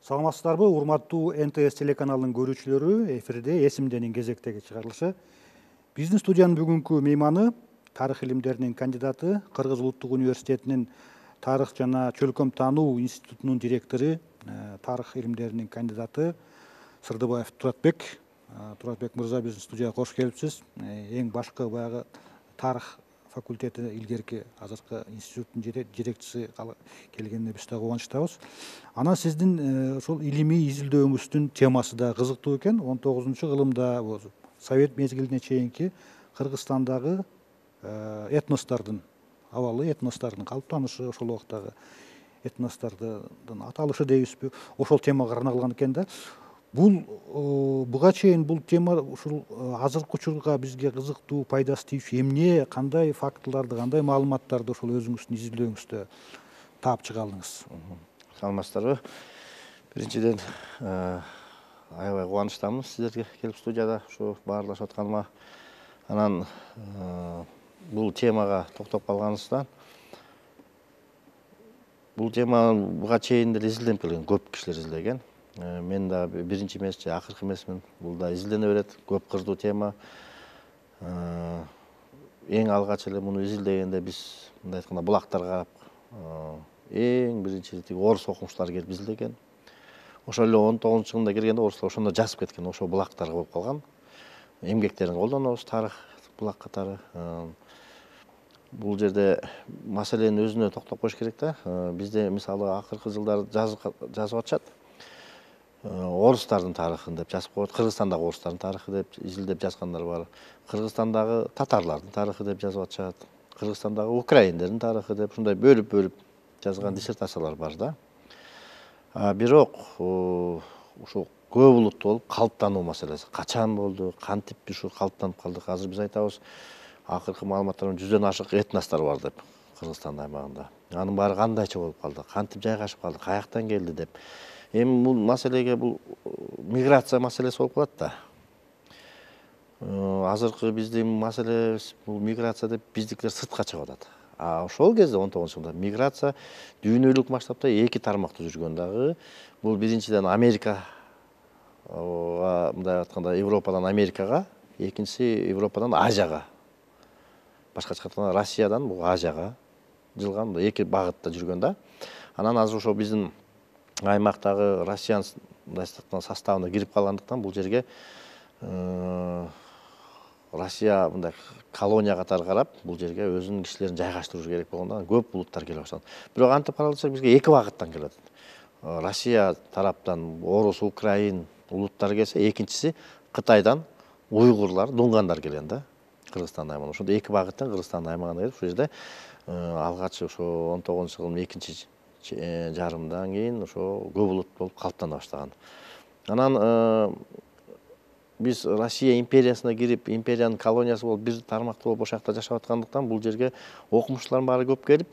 Саламатсыздарбы, урматтуу НТС телеканалынын көрүүчүлөрү, эфирде эсимденин кезектеги чыгарылышы. Биздин студиянын бүгүнкү мейманы тарых илимдеринин кандидаты, Кыргыз Улуттук университетинин тарых жана чөлкөм таануу институтунун директору, тарых илимдеринин кандидаты Сырдыбаев Туратбек. Туратбек мырза, биздин студияга кош келипсиз. Эң башкы баягы тарых факультети илгерки азыркы институттун жетекчиси келгенине биз да кубанычтабыз. Анан сиздин ошол илимий изилдөөңүздүн темасы да кызыктуу экен. 19-кылымда Совет мезгилине чейинки Кыргызстандагы этностордун абалы, этностордун калыптанышы, ошол убактагы этностордун аталышы дейбизби, ошол темага арналган экен да. Буга чейин бул тема ушул азыркы учурга бизге кызыктуу, пайдасы тийүүчү эмне, кандай фактыларды, кандай маалыматтарды ошол өзүңүздүн изилдөөңүздө таап чыга алдыңыз? Саламатсыздарбы? Биринчиден аябай кубанычтамын сиздерге келип студияда ушу баарлашып атканыма. Анан бул темага токтоп калганыбыздан, бул тема буга чейин деле изилденип келген, көп кишилер изилдеген. Мен да биринчи эмес же акыркы эмесмин. Бул да изилдене берет, көп кырдуу тема. Эң алгач эле муну изилдегенде биз мындай айтканда булактарга карап, эң биринчи орус окумуштуулар келип изилдеген. Ошол эле 19-жылында киргенде орустар ошондо жазып кеткен, ошол булактарга болуп калган. Эмгектерин колдонобуз, тарых булак катары. Бул жерде маселенин өзүнө токтоп коюш керек да. Бизде мисалы акыркы жылдары жазып атышат. Орустардын тарыхын деп жазып коет, Кыргызстандагы орустардын тарыхы деп изилдеп жазгандар бар. Кыргызстандагы татарлардын тарыхы деп жазып атышат. Кыргызстандагы украиндердин тарыхы деп ушундай бөлүп жазган диссертациялар бар да. Бирок ушул көп улуттуу болуп калыптануу маселеси качан болду, кантип ушу калыптанып калдык? Азыр биз айтабыз, акыркы маалыматтар 100дөн ашык этностор бар деп Кыргызстан аймагында. Анын баары кандайча болуп калды, кантип жайгашып калды, каяктан келди деп. Эми бул маселеге бул миграция маселеси болуп калат да. Азыркы биздин маселебиз бул миграция деп биздикилер сыртка чыгып атат. Ошол кезде 19-жылда миграция дүйнөлүк масштабта эки тармакта жүргөн дагы. Бул биринчиден Америка, мындай айтканда Европадан Америкага, экинчиси Европадан Азияга. Башкача айтканда Россиядан бул Азияга жылган, эки багытта жүргөн да. Анан азыр ошо биздин аймактагы Россиянын составына кирип калгандыктан бул жерге Россия мындай колония катары карап, бул жерге өзүнүн кишилерин жайгаштыруу керек болгондо көп улуттар келе баштаган. Бирок антип каралса бизге эки багыттан келет. Россия тараптан орус, украин улуттары келсе, экинчиси Кытайдан уйгурлар, дунгандар келген да. Кыргызстан аймагына. Ошондо эки багыттан Кыргызстан аймагына келип, ушул жерде алгач ошо 19-жылдын экинчи жарымдан кийин ошо көп улут болуп калыптана баштаган. Анан биз Россия империясына кирип, империянын колониясы болуп, бир тармактуу болуп ошол жакта жашап аткандыктан бул жерге окумуштуулардын баары көп келип,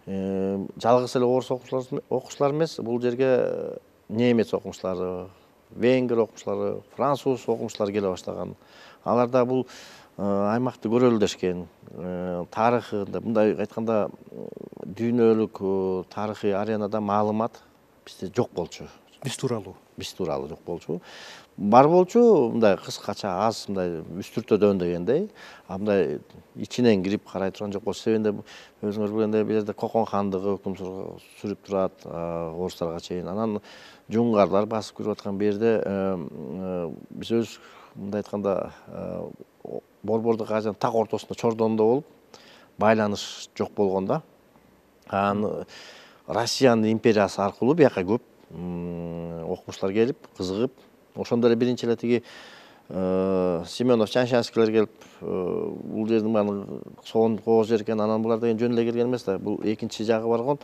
жалгыз эле орус окуучулар эмес, бул жерге немец окумуштуулары, венгер окумуштуулары, француз окумуштуулары келе баштаган. Алар да бул аймакты көрөлү дешкен. Тарыхы, мындай айтканда дүйнөлүк тарыхый аренада маалымат бизде жок болчу. Биз тууралуу жок болчу. Бар болчу, мындай кыскача аз, мындай үстүртөдөн дегендей, мындай ичинен кирип карай турган жок болчу. Себебинде өзүңөр билгендей, бул жерде Кокон хандыгы өкүм сүрүп турат, орустарга чейин. Анан жунгарлар басып кирип аткан берде биз өз мындай айтканда Борбордук Азиянын так ортосунда, чордонунда болуп, байланыш жок болгондо, анан Россиянын империясы аркылуу бияка көп окумуштуулар келип, кызыгып, ошондо эле биринчи эле тиги Семенов, Чаншанскийлер келип, бул жердин баарын сонун кооз жер экен, анан булар деген жөн эле келген эмес да. Бул экинчи жагы баргон,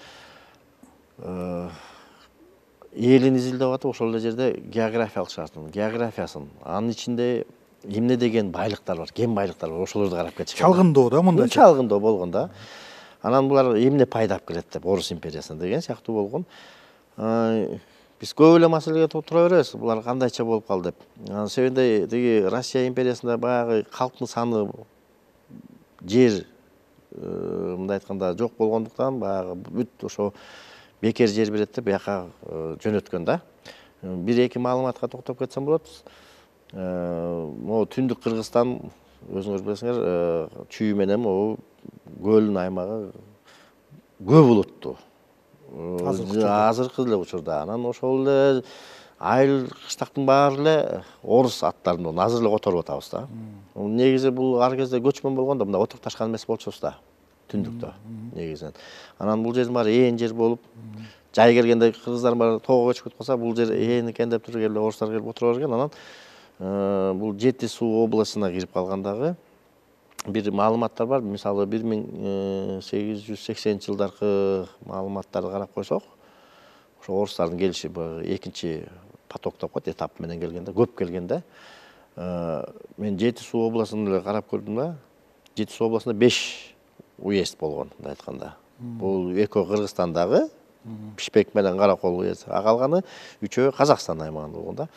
элин изилдеп атып, ошол эле жерде географиялык шартын, географиясын, анын ичинде эмне деген байлыктар бар, кен байлыктар бар, ошолорду карап кетишкен. Чалгындоо да мындай. Чалгындоо болгон да. Анан булар эмне пайда алып келет деп, орус империясына деген сыяктуу болгон. Биз көп эле маселеге тура беребиз, булар кандайча болуп калды деп. Себебинде тиги Россия империясында баягы калктын саны жер мындай айтканда жок болгондуктан, баягы бүт ошо бекер жер берет деп бияка жөнөткөн да. Бир-эки маалыматка токтоп кетсем болот. Могу Түндүк Кыргызстан өзүңөр билесиңер, чүй менен могу көлдүн аймагы көп булуттуу. Азыркы эле учурда. Анан ошол эле айыл кыштактын баары эле орус аттарын азыр эле которуп атабыз да. Негизи бул ар кезде көчмөн болгондо мындай отурук ташкан эмес болчубуз да. Түндүктө негизинен. Анан бул жердин баары ээн жер болуп, жай келгенде кыргыздар баары тоого көчүп кетип калса, бул жер ээн экен деп туруп келип орустар келип отура берген. Анан бул Жети Суу областына кирип калгандагы бир маалыматтар бар. Мисалы 1880-жылдаркы маалыматтарды карап койсок, ошо орустардын келиши экинчи поток деп коет, этап менен келгенде, көп келгенде, мен Жети Суу областын эле карап көрдүм да. Жети Суу областында 5 уезд болгон, мындай айтканда. Бул экөө Кыргызстандагы Пишпек менен Каракол уезд, калганы үчөө Казакстан аймагында болгон да.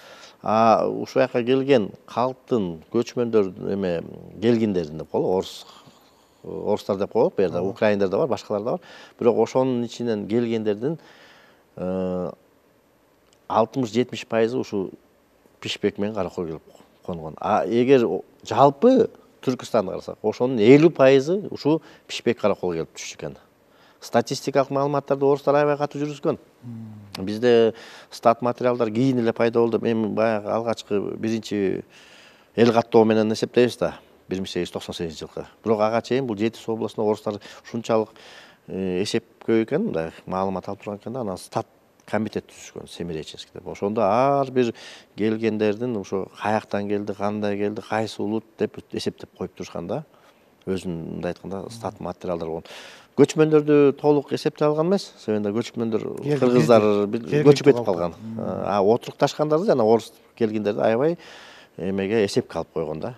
Ушул жака келген калктын көчмөндөр эме келгиндерин деп коелу, орустар деп коелу, бу жерде украиндер да бар, башкалар да бар. Бирок ошонун ичинен келгендердин 60-70% ушу Пишпек менен Каракол келип конгон. Эгер жалпы Түркистанды карасак, ошонун 50% ушу Пишпек Каракол келип түшүшү экен. Статистикалык маалыматтарды орустар аябай катуу жүргүзгөн. Бизде стат материалдар кийин эле пайда болду. Эми баягы алгачкы биринчи эл каттоо менен эсептейбиз да, 1898-жылкы. Бирок ага чейин бул Жети Суу областында орустар ушунчалык эсепкөө экен, мындай маалымат алып турган экен да. Анан стат комитет түзүшкөн, Семиреченский деп. Ошондо ар бир келгендердин ошо каяктан келди, кандай келди, кайсы улут деп эсептеп коюп турушкан да. Өзүнүн мындай айтканда стат материалдар болгон. Көчмөндөрдү толук эсептей алган эмес. Себебинде көчмөндөр кыргыздар көчүп кетип калган. Отурукташкандарды жана орус келгендерди аябай эмеге эсепке алып койгон да.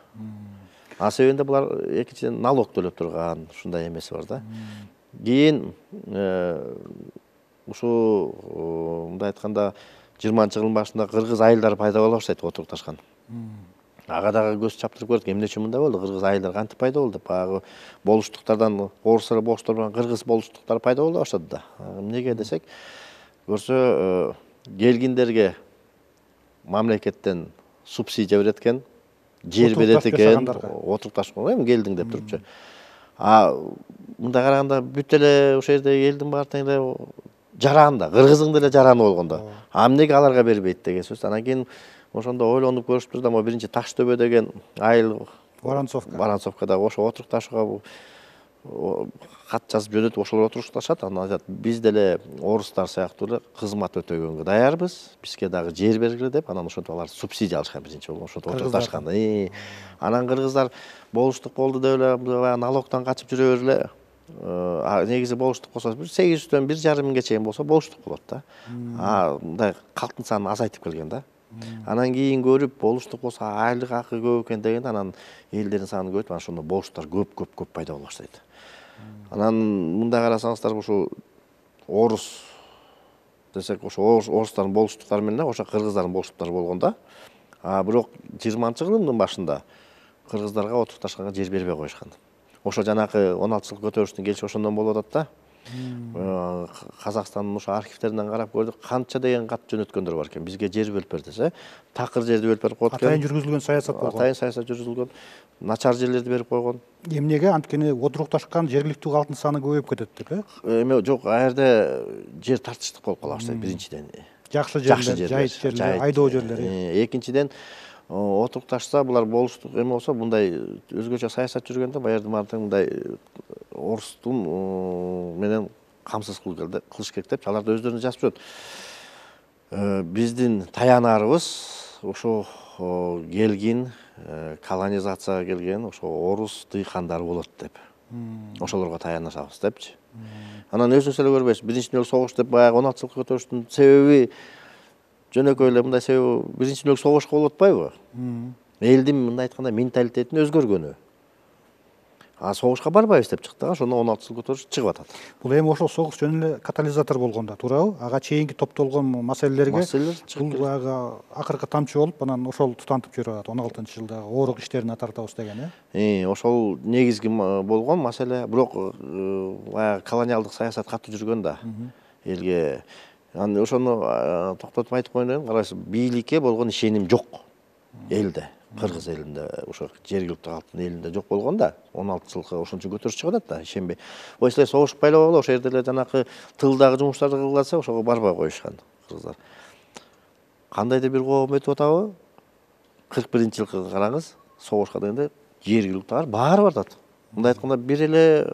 Себебинде булар экинчиден налог төлөп турган, ушундай эмеси бар да. Кийин ушул мындай айтканда 20-жылдын башында кыргыз айылдары пайда боло баштайт, отурукташкан. Ага дагы көз чаптырып көрдүк, эмне үчүн мындай болду, кыргыз айылдары кантип пайда болду деп. Баягы болуштуктардан орустар болуштур менен кыргыз болуштуктар пайда боло баштады да. Эмнеге десек, көрсө келгиндерге мамлекеттен субсидия берет экен, жер берет экен, отурукташкан эми келдиң деп турупчу. Мындай караганда бүт эле ошол жердеги элдин баары тең эле жаран да, кыргыздын деле жараны болгондо. Эмнеге аларга бербейт деген сөз. Анан кийин ошондо ойлонуп көрүшүптүр да, биринчи Таштөбө деген айыл, Воронцовкада ошо отурукташууга кат жазып жөнөтүп ошолор отурукташат. Анан айтат, биз деле орустар сыяктуу эле кызмат өтөгөнгө даярбыз, бизге дагы жер бергиле деп. Анан ошентип алар субсидия алышкан биринчи болгон, ошо отурукташканда. Анан кыргыздар болуштук болду деп эле баягы налогтон качып жүрө бергиле. Негизи болуштук болсо 800-дөн 1,5 миңге чейин болсо болуштук болот да. Мындай калктын саны азайтып келген да. Анан кийин көрүп болуштук болсо айлык акы көп экен дегенде анан элдердин саны көбөйүп, анан ошондо болуштуктар көп пайда боло баштайт. Анан мындай карасаңыздар, ушу орус десек, ошо орустардын болуштуктары менен ошо кыргыздардын болуштуктары болгон да. Бирок 20-жылдын башында кыргыздарга отурукташканга жер бербей коюшкан. Ошо жанакы 16-жылкы көтөрүлүштүн келиши ошондон болуп атат да. Казакстандын ошо архивтеринен карап көрдүк, канча деген кат жөнөткөндөр бар экен. Бизге жер бөлүп бер десе, такыр жерди бөлүп берип койот экен. Атайын жүргүзүлгөн саясат болгон. Атайын саясат жүргүзүлгөн. Начар жерлерди берип койгон. Эмнеге? Анткени отурукташкан жергиликтүү калктын саны көбөйүп кетет деп, Эме жок, а жерде жер тартыштык болуп кала баштайт биринчиден. Жакшы жерлер, жайыт жерлер, айдоо жерлери. Экинчиден отурукташса, булар болуштук эме болсо, мындай өзгөчө саясат жүргөндө, бу жердин баары мындай орустун менен камсыз кылыш керек деп алар да өздөрүнө жазып жүрөт. Биздин таянарыбыз ошо келгин, колонизацияга келген ошо орус дыйкандар болот деп. Ошолорго таянышабыз депчи. Анан өзүңүз эле көрбөйсүз, биринчи дүнөлүк согуш деп баягы 16-жылкы көтөрүлүштүн себеби жөнөкөй эле мындай себеби биринчи дүнөлүк согушка болуп атпайбы? Элдин мындай айтканда менталитетин өзгөргөнү. Согушка барбайбыз деп чыкты, ошондо 16-жыл көтөрүш чыгып атат. Бул эми ошол согуш жөн эле катализатор болгон да, туурабы? Ага чейинки топтолгон маселелерге бул баягы акыркы тамчы болуп, анан ошол тутантып жүрүп атат 16-жылдагы оорук иштерине тартабыз деген, Ошол негизги болгон маселе, бирок баягы колониалдык саясат катуу жүргөн да. элге. Аны ошону токтотуп айтып коеюн, карайсыз, бийликке болгон ишеним жок элде. Кыргыз элинде, ошо жергиликтүү калктын элинде жок болгон да. 16 жылга ошончо көтөрүш чыгып атат да, ишенбей. Ой, силер согуш байлабагыла, ошол жерде эле жанакы тылдагы жумуштарды кылгыласа, ошого барбай коюшкан кыргыздар. Кандайдыр бир коом өтүп атабы? 41-жылкы караңыз, согушка дегенде жергиликтүү баары бардат. Мындай айтканда бир эле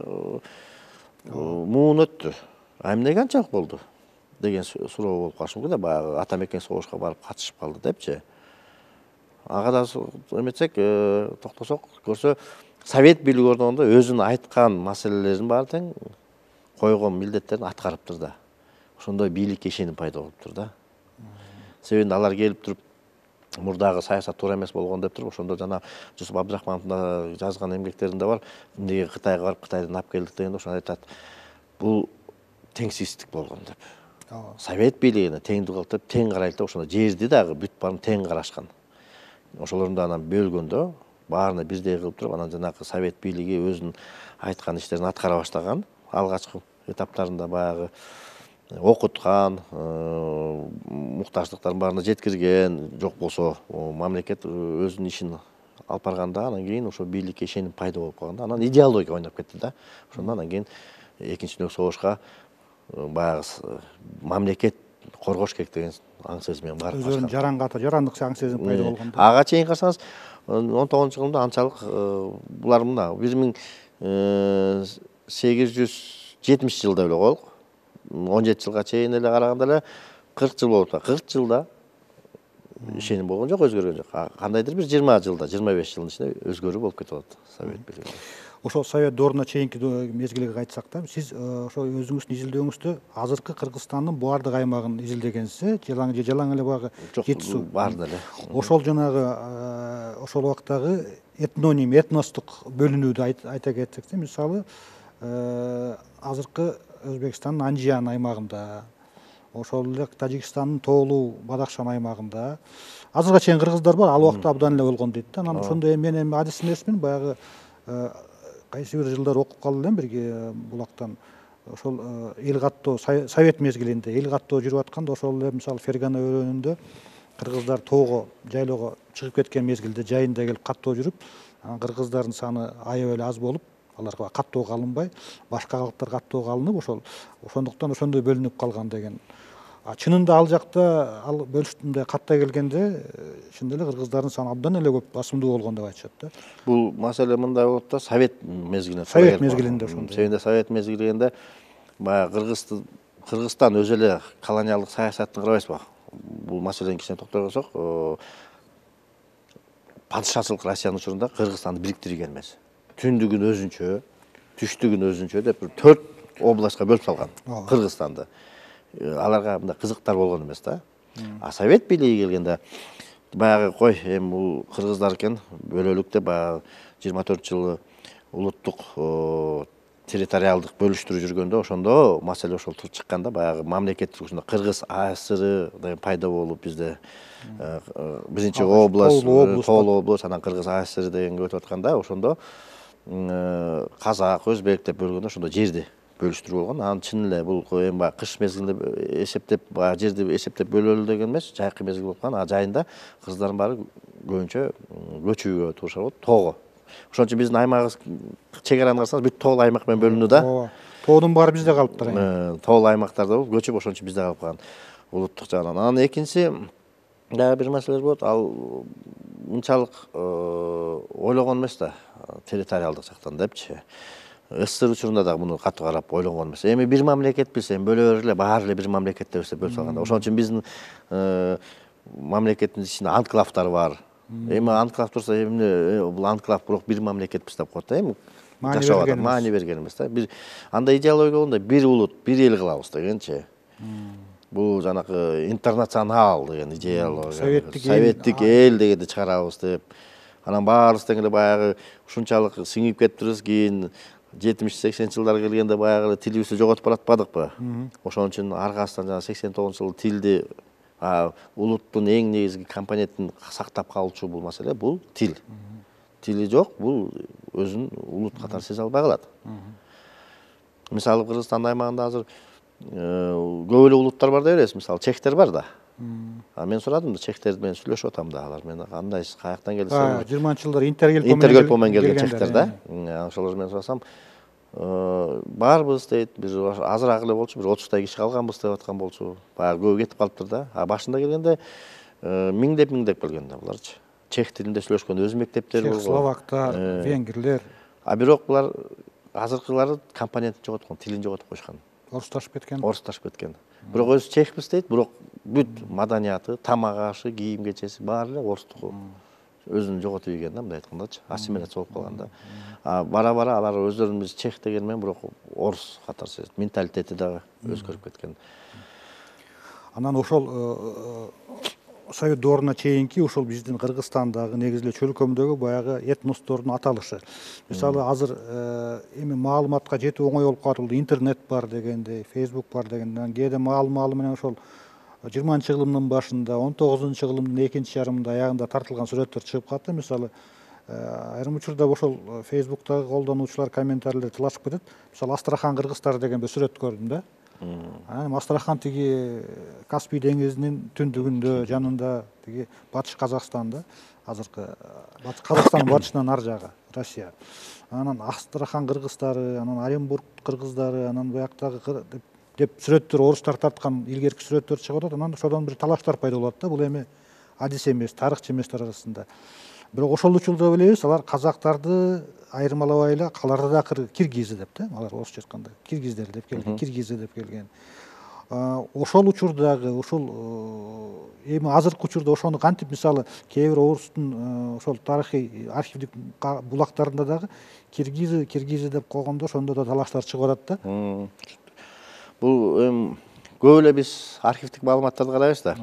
муун өттү. Эмнеге анчалык болду деген суроо болуп калышы мүмкүн да, баягы ата мекен согушка барып катышып калды депчи. Ага да эметсек, токтосок, көрсө совет бийлиги орногондо өзүнүн айткан маселелерин баары тең койгон милдеттерин аткарыптыр да. Ошондой бийликке ишеним пайда болуптур да. Себебинде алар келип туруп мурдагы саясат туура эмес болгон деп туруп, ошондо жана Жусуп Абдрахмановдун жазган эмгектеринде бар, эмнеге Кытайга барып Кытайдан алып келдик дегенде ошондо айтат, бул теңсиздик болгон деп. Совет бийлигине теңдик кылып, тең карайлы деп, ошондо жерди дагы бүт баарын тең карашкан. Ошолорун да анан бөлгөндө баарына бирдей кылып туруп, анан жанагы совет бийлиги өзүнүн айткан иштерин аткара баштаган. Алгачкы этаптарында баягы окуткан, муктаждыктардын баарына жеткирген, жок болсо мамлекет өзүнүн ишин алып барганда, анан кийин ошо бийликке ишеним пайда болуп калганда, анан идеология ойноп кетти да. Ошондон анан кийин экинчи дүйнөлүк согушка баягы мамлекет коргош керек деген аң сезим менен барып өзүнүн жарандык аң сезим пайда болгондо. Ага чейин карасаңыз, 19-жылында анчалык булар мына 1870 жылда эле коелук. 17 жылга чейин эле караганда эле 40 жыл болуп атат. 40 жылда ишеним болгон жок, өзгөргөн жок. Кандайдыр бир 20 жылда, 25 жылдын ичинде өзгөрүү болуп кетип атат совет бийлиги. Ошо совет дооруна чейинки мезгилге кайтсак да, сиз ошо өзүңүздүн изилдөөңүздө азыркы Кыргызстандын баардык аймагын изилдегенсиз, жалаң эле баягы жети суу. Баарын эле. Ошол жанагы ошол убактагы этноним, этностук бөлүнүүдү айта кетсек, мисалы, азыркы Өзбекстандын Анжиян аймагында, ошол эле Тажикстандын Тоолуу Бадахшан аймагында азыркыга чейин кыргыздар бар, ал убакта абдан эле болгон дейт да. Анан ошондой мен эми адис эмесмин, баягы кайсы бир жылдар окуп калды элем бирге булактан. Ошол эл каттоо совет мезгилинде эл каттоо жүрүп атканда, ошол эле мисалы Фергана өрөөнүндө кыргыздар тоого, жайлоого чыгып кеткен мезгилде жайында келип каттоо жүрүп, анан кыргыздардын саны аябай эле аз болуп, аларга каттоого алынбай, башка калктар каттоого алынып, ошондуктан ошондой бөлүнүп калган деген. Чынында ал жакта ал бөлүштүмдө каттай келгенде чын эле кыргыздардын саны абдан эле көп, басымдуу болгон деп айтышат да. Бул маселе мындай болот да, совет мезгилинде. Совет мезгилинде ошондой. Себебинде совет мезгилинде баягы Кыргызстан өзү эле колониалдык саясатын карабайсызбы? Бул маселени кичине токтой койсок, падышачылык Россиянын учурунда Кыргызстанды бириктирген эмес. Түндүгүн өзүнчө, түштүгүн өзүнчө деп 4 областка бөлүп салган Кыргызстанды. Аларга мындай кызыктар болгон эмес да. Совет бийлиги келгенде баягы кой, эми бул кыргыздар экен, бөлөлүк деп баягы 24 жылы улуттук территориалдык бөлүштүрүү жүргөндө, ошондо маселе ошол чыкканда, баягы мамлекеттик ушунда Кыргыз АСР деген пайда болуп, бизде биринчи область, Тоолуу область, анан Кыргыз АСР дегенге өтүп атканда, ошондо казак, өзбек деп бөлгөндө ошондо жерди бөлүштүрүү болгон. Анан чын эле бул эми баягы кыш мезгилинде эсептеп, баягы жерди эсептеп бөлөлү деген эмес, жайкы мезгил болуп калган. Жайында кыргыздардын баары көбүнчө көчүүгө турушат болот, тоого. Ошон үчүн биздин аймагыбыз, чек араны карасаңыз, бүт тоолуу аймак менен бөлүнүү да. Тоодун баары бизде калыптыр. Тоолуу аймактарда болуп, көчүп, ошон үчүн бизде калып калган улуттук жагынан. Анан экинчиси дагы бир маселе болот, ал мынчалык ойлогон эмес да, территориалдык жактан депчи. СССР учурунда дагы муну катуу карап ойлонгон эмес. Эми бир мамлекет билсе, бөлө бер эле, баары эле бир мамлекет деп бөлүп салганда. Ошон үчүн биздин мамлекеттин ичинде анклавдар бар. Эми анклав турса, эмне бул анклав бирок бир мамлекетпиз деп коет да, эми маани берген эмес да. Бир андай идеология болгондой, бир улут, бир эл кылабыз дегенчи. Бул жанакы интернационал деген идеология. Советтик эл дегенди чыгарабыз деп. Анан баарыбыз тең эле баягы ушунчалык сиңип кетиптирбиз, кийин 70-80 жылдар келгенде баягы тилибизди жоготуп баратпадыкпы? Ошон үчүн аркасынан жана 89 тилди, улуттун эң негизги компонентин сактап калуучу бул маселе, бул тил. Тили жок, бул өзүн улут катары сезе албай калат. Мисалы Кыргызстандын аймагында азыр көп эле улуттар бар деп бересиз, мисалы чехтер бар да. Мен сурадым да, чехтер менен сүйлөшүп атам да, алар мен кандай каяктан келдиңер? 20-жылдар Интергелпо менен келген чехтер да. Ошолор менен сурасам, барбыз дейт, бир азыраак эле болчу, бир 30 киши калганбыз деп аткан болчу. Баягы көбү кетип калыптыр да. Башында келгенде миңдеп келген да буларчы. Чех тилинде сүйлөшкөн өз мектептери болгон. Чех, словактар, венгрлер. Бирок булар азыркылары компонентин жоготкон, тилин жоготуп коюшкан. Орусташып кеткен. Орусташып кеткен. Бирок өзү чехпиз дейт, бирок бүт маданияты, тамак ашы, кийим кечеси баары эле орустуку. Өзүн жоготуп ийген да, мындай айткандачы, ассимиляция болуп калган да. Бара-бара алар өздөрүн биз чех деген менен бирок орус катары сезет. Менталитети дагы өзгөрүп кеткен. Анан ошол Совет дооруна чейинки ошол биздин Кыргызстандагы негизи эле чөлкөмдөгү баягы этностордун аталышы. Мисалы азыр эми маалыматка жетүү оңой болуп калды. Интернет бар дегендей, Facebook бар дегенден кээде маалымалы менен ошол 20-жылдын башында, 19-жылдын экинчи жарымында аягында тартылган сүрөттөр чыгып калды. Мисалы айрым учурда ошол Facebooктагы колдонуучулар комментарийлер талашып кетет. Мисалы Астрахан кыргыздары деген бир сүрөт көрдүм да. Астрахан тиги Каспий деңизинин түндүгүндө, жанында тиги Батыш Казакстанда, азыркы Казакстандын батышынан ар жагы Россия. Анан Астрахан кыргыздары, анан Оренбург кыргыздары, анан буяктагы деп сүрөттөр, орустар тарткан илгерки сүрөттөр чыгып атат. Анан ошодон бир талаштар пайда болот да. Бул эми адис эмес, тарыхчы эместер арасында. Бирок ошол учурда билебиз, алар казактарды айырмалабай эле аларды да киргизи деп да, алар орусча айтканда киргиздер деп келген, киргизи деп келген. Ошол учурдагы, ошол эми азыркы учурда ошону кантип, мисалы, кээ бир орустун ошол тарыхый архивдик булактарында дагы киргизи деп койгондо ошондо да талаштар чыгып атат да. Бул көп эле биз архивдик маалыматтарды карайбыз да.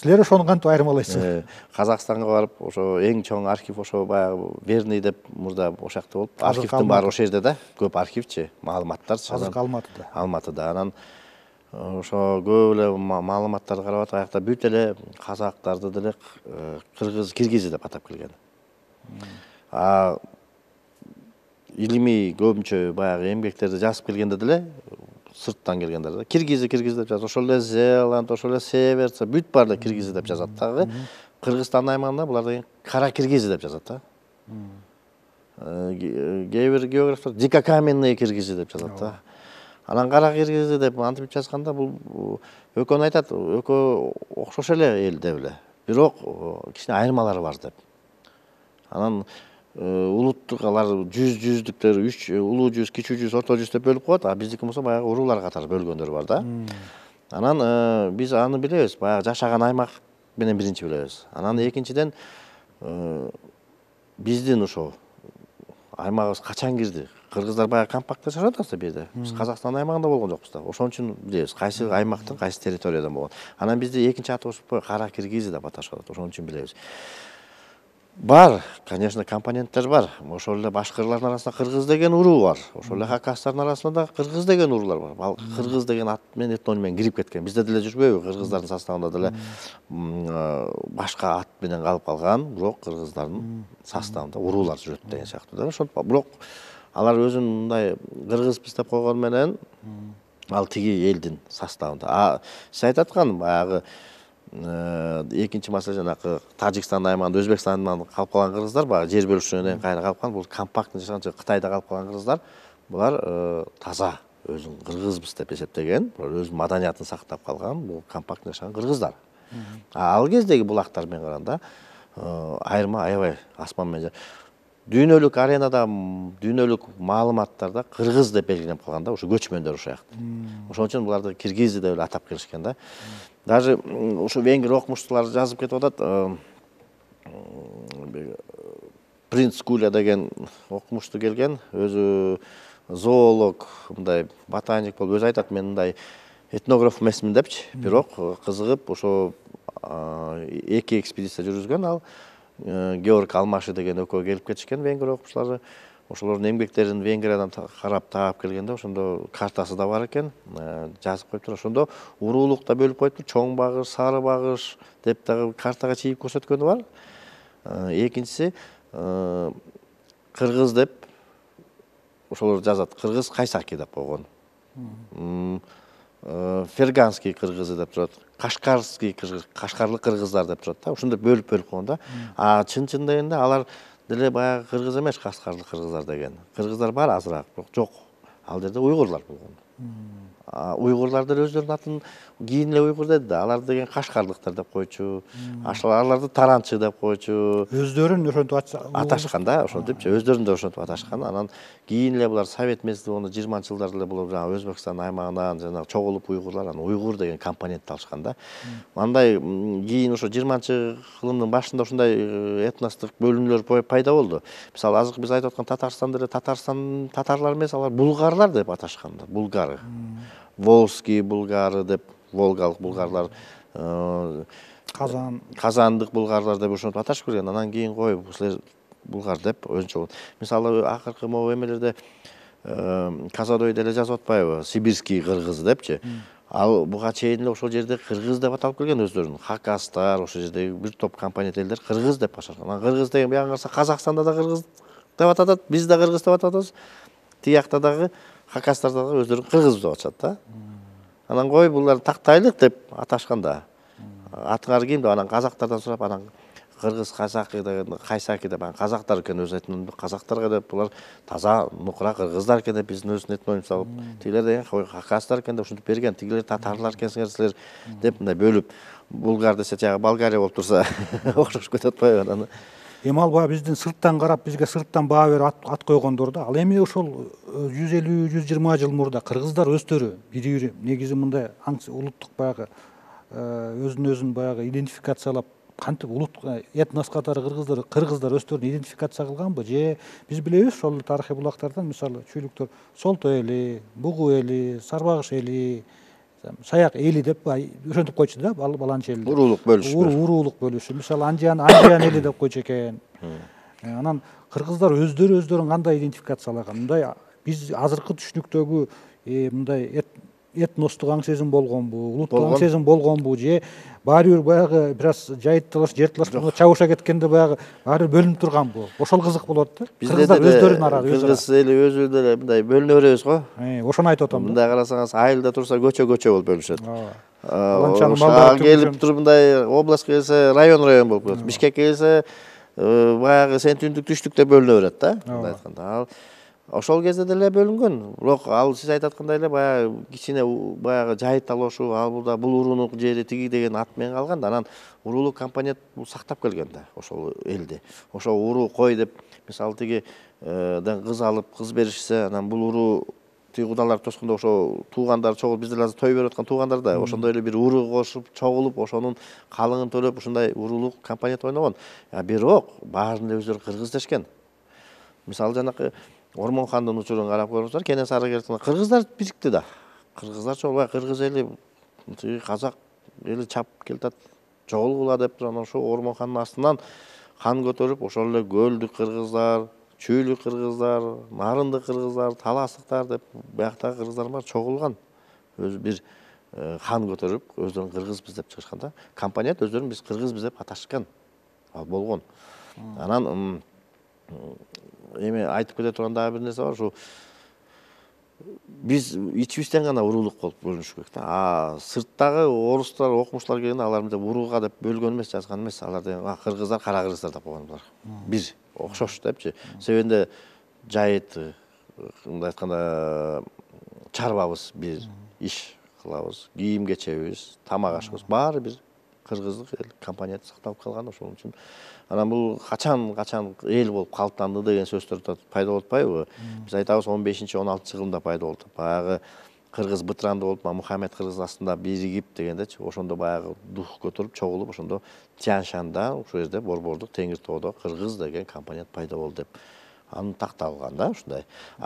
Силер ошону кантип айырмалайсыздар? Казакстанга барып, ошо эң чоң архив ошо баягы Верный деп мурда ошол жакта болуп, архивдин баары ошол жерде да, көп архивчи, маалыматтарчы. Азыркы Алматыда. Алматыда. Анан ошо көп эле маалыматтарды карап атып, аякта бүт эле казактарды деле киргизи деп атап келген. Илимий көбүнчө баягы эмгектерди жазып келгенде деле сырттан келгендер да киргизи деп жазат. Ошол эле Зеланд, ошол эле Северца, бүт баары киргизи деп жазат дагы. Кыргызстандын аймагында булар деген кара киргизи деп жазат да. Кээ бир географтар дикокаменный киргизи деп жазат да. Анан кара киргизи деп антип жазганда бул экөөнү айтат, экөө окшош эле эл деп эле. Бирок кичине айырмалары бар деп. Анан улуттук алар жүздүктөр, улуу жүз, кичүү жүз, орто жүз деп бөлүп коет, биздики болсо баягы уруулар катары бөлгөндөр бар да. Анан биз аны билебиз, баягы жашаган аймак менен биринчи билебиз. Анан экинчиден биздин ошо аймагыбыз качан кирди? Кыргыздар баягы компактта жашап атат бу жерде. Биз Казакстан аймагында болгон жокпуз да. Ошон үчүн билебиз кайсы аймактан, кайсы территориядан болгон. Анан бизди экинчи аты кошуп кара киргизи деп аташат. Ошон үчүн билебиз. Бар, конечно, компоненттер бар. Ошол эле башкырлардын арасында кыргыз деген уруу бар. Ошол эле хакастардын арасында кыргыз деген уруулар бар. Кыргыз деген ат менен этноним менен кирип кеткен. Бизде деле жүрбөйбү? Кыргыздардын составында деле башка ат менен калып калган, бирок кыргыздардын составында уруулар жүрөт деген сыяктуу да. Ошол бирок алар өзүн мындай кыргызбыз деп койгон менен ал тиги элдин составында. Сиз айтып аткан баягы экинчи маселе жанакы Тажикстан аймагында, Өзбекстандан калып калган кыргыздар, баягы жер бөлүшүүнөн кайра калып калган, бул компактный жашаган Кытайда калып калган кыргыздар, булар таза өзүн кыргызбыз деп эсептеген, өз маданиятын сактап калган, бул компактный жашаган кыргыздар. Ал кездеги булактар менен караганда айырма аябай асман менен жер. Дүйнөлүк аренада, дүйнөлүк маалыматтарда кыргыз деп белгиленип калганда ушу көчмөндөр ошол жакта. Ошон үчүн буларды киргизи деп эле атап келишкен да. Даже ушу венгер окумуштуулар жазып кетип атат. Принц Куля деген окумуштуу келген, өзү зоолог, мындай ботаник болуп өзү айтат, мен мындай этнограф эмесмин депчи, бирок кызыгып ошо эки экспедиция жүргүзгөн. Ал Георг Алмаши деген экөө келип кетишкен венгер окумуштуулары. Ошолордун эмгектерин Венгриядан карап таап келгенде ошондо картасы да бар экен, жазып коюптур. Ошондо уруулукта бөлүп коюптур. Чоң багыш, сары багыш деп дагы картага чийип көрсөткөнү бар. Экинчиси кыргыз деп ошолор жазат. Кыргыз Кайсаки деп койгон. ферганский кыргызы деп турат, кашкарский кыргыз, кашкарлык кыргыздар деп турат да. Ушундай бөлүп койгон да. А чын дегенде алар деле баягы кыргыз эмес, кашкарлык кыргыздар деген. Кыргыздар бар азыраак, бирок жок. Ал жерде уйгурлар болгон. Уйгурлар деле өздөрүнүн атын кийин эле уйгур деди да. Алар деген кашкарлыктар деп койчу. Аларды таранчы деп койчу. Өздөрүн ошентип Аташкан да, ошентипчи, өздөрүн да ошентип аташкан. Анан кийин эле булар Совет мезгилинде 20 жылдарда эле булар жана Өзбекстан аймагынан жана чогулуп уйгурлар, анан уйгур деген компонент алышкан да. Андай кийин ошо 20-кылымдын башында ушундай этностук бөлүнүүлөр пайда болду. Мисалы азыркы биз айтып аткан Татарстан деле татарлар эмес, алар булгарлар деп аташкан да, булгары. Волжский булгары деп, волгалык булгарлар, казандык булгарлар деп ошентип аташып келген. Анан кийин коюп силер булгар деп өзүнчө. Мисалы акыркы могу эмелерде Казадой деле жазып атпайбы, сибирский кыргыз депчи. Ал буга чейин эле ошол жерде кыргыз деп аталып келген өздөрүн. Хакастар, ошол жердеги бир топ компонент элдер кыргыз деп аташкан. Анан кыргыз деген биян караса Казакстанда да кыргыз деп ататат, биз да кыргыз деп атабыз. Тиякта дагы хакастар дагы өздөрүн кыргыз деп атышат да. Анан кой булар тактайлык деп аташкан да. Атыңар ким деп анан казактардан сурап, анан кыргыз казаки деген кайсаки деп анан казактар экен өз этнон казактарга деп булар таза нукура кыргыздар экен деп биздин өзүнүн этнонимибизди салып, тигилер деген хакастар экен деп ушинтип берген, тигилер татарлар экенсиңер силер деп мындай бөлүп, булгар десе жагы Болгария болуп турса окшошуп кетип атпайбы анан. Эми ал баа биздин сырттан карап, бизге сырттан баа берип ат койгондор да. Ал эми ошол 150-120 жыл мурда кыргыздар өздөрү бири-бири негизи мындай улуттук баягы өзүн баягы идентификациялап, кантип улут этнос катары кыргыздар өздөрүн идентификация кылганбы же биз билебиз ошол тарыхый булактардан, мисалы чүйлүктөр Солто эли, Бугу эли, Сарбагыш эли, Саяк эли деп ошентип койчу да, баланча элдер. Уруулук бөлүшү. Уруулук бөлүшү. Мисалы Анжан эли деп койчу экен. Анан кыргыздар өздөрүн кандай идентификациялаган? Мындай биз азыркы түшүнүктөгү мындай этностук аң сезим болгонбу, улуттук аң сезим болгонбу же баары бир баягы бир аз жайытталыш, жертилаш чабыша кеткенде баягы баары бир бөлүнүп турганбы? Ошол кызык болот да. Кыргыздар өздөрүнүн арасында кыргыз эли өзү деле мындай бөлүнө беребиз го. Ошону айтып атам. Мындай карасаңыз айылда турса көчө болуп бөлүшөт. Келип туруп мындай областка келсе район болуп кетет. Бишкекке келсе баягы сен түндүк түштүк деп бөлүнө берет да. Мындай айтканда ал ошол кезде деле бөлүнгөн. Бирок ал сиз айтып аткандай эле баягы кичине баягы жайытталышуу, ал бул урунук жери тиги деген ат менен калган да. Анан уруулук компонент бул сактап келген да ошол элди. Ошол уруу кой деп мисалы тиги кыз алып кыз беришсе, анан бул уруу тиги кудалар тоскондо ошо туугандар чогулуп, биз деле азыр той берип аткан туугандар да ошондой эле бир уруу кошуп, чогулуп, ошонун калыңын төлөп ушундай уруулук компонент ойногон. Бирок баарын эле өздөрү кыргыз дешкен. Мисалы жанакы Ормон хандын учурун карап көрүңүздөр, Кенесары келгенде кыргыздар бирикти да. Кыргыздар чогулбай, кыргыз эли тиги казак эли чапып келатат, чогулгула деп турган ошо Ормон хандын астынан хан көтөрүп, ошол эле көлдүк кыргыздар, чүйлүк кыргыздар, нарындык кыргыздар, таластыктар деп бияктагы кыргыздар бар чогулган. Өзү бир хан көтөрүп, өздөрүн кыргызбыз деп чыгышкан да. Компонент өздөрүн биз кыргызбыз деп аташкан. Ал болгон. Анан эми айтып кете турган дагы бир нерсе бар, ушу биз ичибизден гана уруулук болуп бөлүнүш керек да. Сырттагы орустар, окумуштар келгенде алар мындай урууга деп бөлгөн эмес, жазган эмес. Алар деген кыргыздар, кара кыргыздар деп койгон булар. Бир окшош депчи. Себебинде жайыт, мындай айтканда чарбабыз бир, иш кылабыз, кийим кечебиз, тамак ашыбыз баары бир кыргыздык компонент сакталып калган ошол үчүн. Анан бул качан эл болуп калыптанды деген сөздөр пайда болуп атпайбы? Биз айтабыз 15-16 кылымда пайда болду. Баягы кыргыз бытыранды болуп, Мухаммед кыргыз астында биригип дегендечи, ошондо баягы дух көтөрүп, чогулуп, ошондо Тянь-Шанда, ошол жерде Борбордук Теңир тоодо кыргыз деген компонент пайда болду деп аны такталган да ушундай.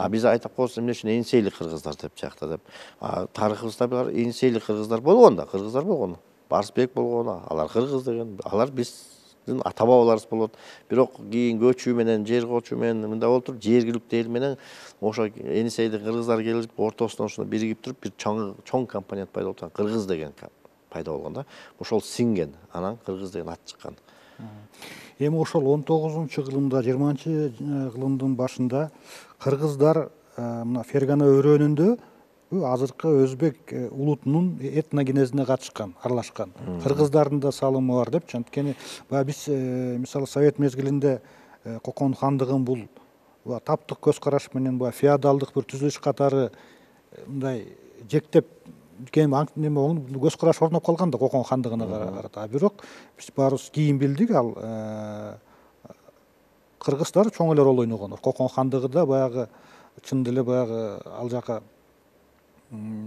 Биз айтып коебуз эмне үчүн энисейлик кыргыздар деп жакта деп. Тарыхыбызда булар энисейлик кыргыздар болгон да, кыргыздар болгон. Барсбек болгон, алар кыргыз деген, алар биздин ата бабаларыбыз болот. Бирок кийин көчүү менен, жер кочуу менен мындай болуп туруп, жергиликтүү эл менен ошо энисейлик кыргыздар келип, ортосунан ошондо биригип туруп, бир чоң компонент пайда болуп, кыргыз деген пайда болгон да. Ошол сиңген, анан кыргыз деген ат чыккан. Эми ошол 19-кылымда, 20-кылымдын башында кыргыздар мына Фергана өрөөнүндө азыркы өзбек улутунун этногенезине катышкан, аралашкан. Кыргыздардын да салымы бар депчи. Анткени баягы биз мисалы совет мезгилинде Кокон хандыгын бул таптык көз караш менен феодалдык бир түзүлүш катары мындай жектеп көз караш орноп калган да Кокон хандыгына карата. Бирок биз баарыбыз кийин билдик, ал кыргыздар чоң эле роль ойногон. Кокон хандыгы да баягы чын деле баягы ал жака